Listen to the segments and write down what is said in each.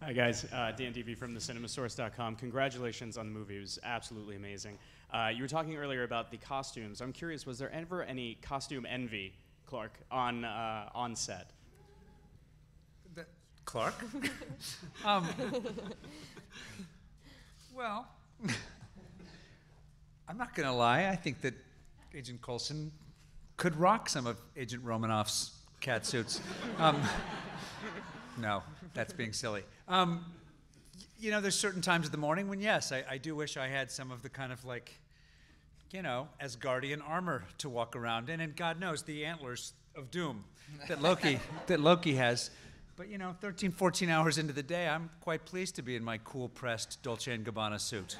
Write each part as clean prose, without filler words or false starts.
Hi guys, Dan Devey from thecinemasource.com. Congratulations on the movie, it was absolutely amazing. You were talking earlier about the costumes. I'm curious, was there ever any costume envy, Clark, on set? Clark? um, well, I'm not going to lie. I think that Agent Coulson could rock some of Agent Romanoff's cat suits. No, that's being silly. You know, there's certain times of the morning when, yes, I do wish I had some of the kind of like, you know, Asgardian armor to walk around in, and God knows the antlers of doom that Loki has. But you know, 13, 14 hours into the day, I'm quite pleased to be in my cool pressed Dolce & Gabbana suit.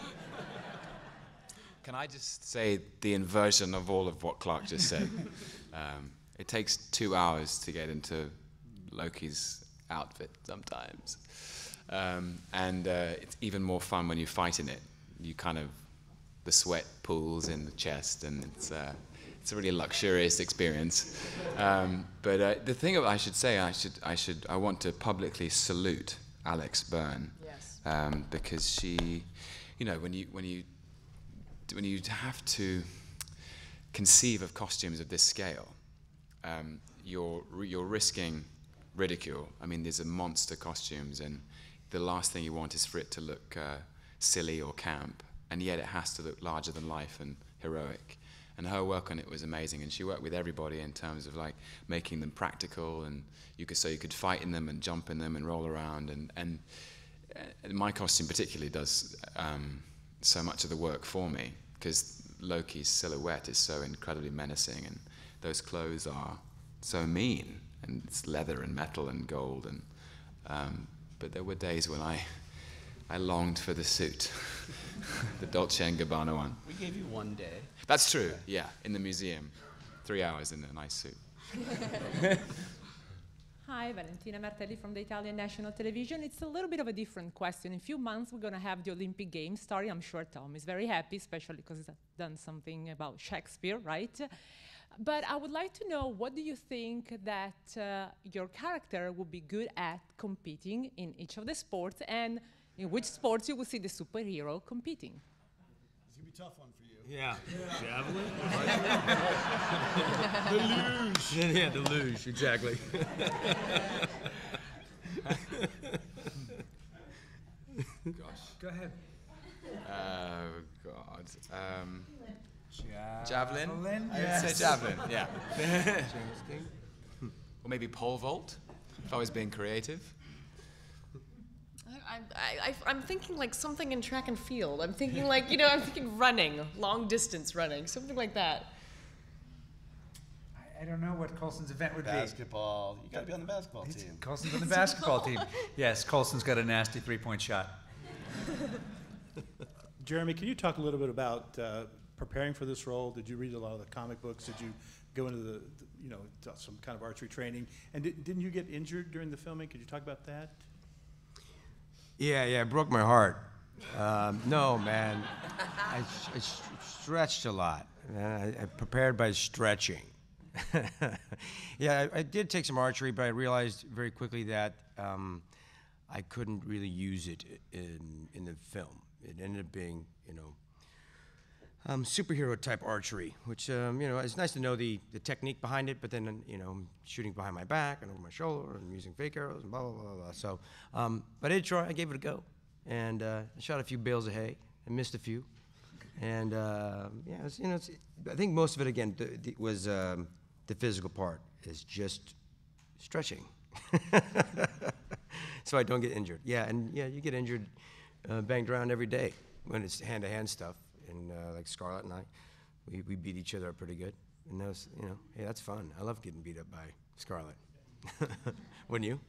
Can I just say the inversion of all of what Clark just said? It takes 2 hours to get into Loki's outfit sometimes. It's even more fun when you fight in it. You kind of, the sweat pools in the chest, and it's a really luxurious experience. But the thing I should say, I want to publicly salute Alex Byrne. Yes. Because she, you know, when you have to conceive of costumes of this scale, you're risking ridicule. I mean, these are monster costumes, and the last thing you want is for it to look silly or camp, and yet it has to look larger than life and heroic. And her work on it was amazing, and she worked with everybody in terms of like making them practical, and you could fight in them and jump in them and roll around, and my costume particularly does so much of the work for me, because Loki's silhouette is so incredibly menacing, and those clothes are so mean, and it's leather and metal and gold, and but there were days when I longed for the suit, the Dolce & Gabbana one. We gave you one day. That's true, yeah, in the museum. 3 hours in a nice suit. Hi, Valentina Martelli from the Italian National Television. It's a little bit of a different question. In a few months, we're going to have the Olympic Games starting. I'm sure Tom is very happy, especially because he's done something about Shakespeare, right? But I would like to know, what do you think that your character would be good at competing in each of the sports, and in which sports you will see the superhero competing? It's going to be a tough one for you. Yeah. Javelin? The luge. Yeah, the luge, exactly. Gosh. Go ahead. Oh, God. Javelin? Yes. I'd say javelin, yeah. Or maybe pole vault, if I was being creative. I'm thinking like something in track and field. I'm thinking like, you know, I'm thinking running, long distance running, something like that. I don't know what Coulson's event would Basketball. You got to be on the basketball team. Coulson's on the basketball team. Yes, Coulson's got a nasty three-point shot. Jeremy, can you talk a little bit about preparing for this role? Did you read a lot of the comic books? Did you go into the you know, some kind of archery training? And didn't you get injured during the filming? Could you talk about that? Yeah, it broke my heart. No, man, I stretched a lot. I prepared by stretching. Yeah, I did take some archery, but I realized very quickly that I couldn't really use it in the film. It ended up being, you know, superhero type archery, which, you know, it's nice to know the technique behind it, but then, you know, shooting behind my back and over my shoulder and using fake arrows and blah, blah, blah, blah. So, but I did try, I gave it a go. And I shot a few bales of hay and missed a few. And, yeah, it's, you know, I think most of it, again, was the physical part is just stretching. So I don't get injured. Yeah, and yeah, you get injured, banged around every day when it's hand-to-hand stuff. And like Scarlett and I, we beat each other up pretty good. And that was, you know, hey, that's fun. I love getting beat up by Scarlett. Wouldn't you?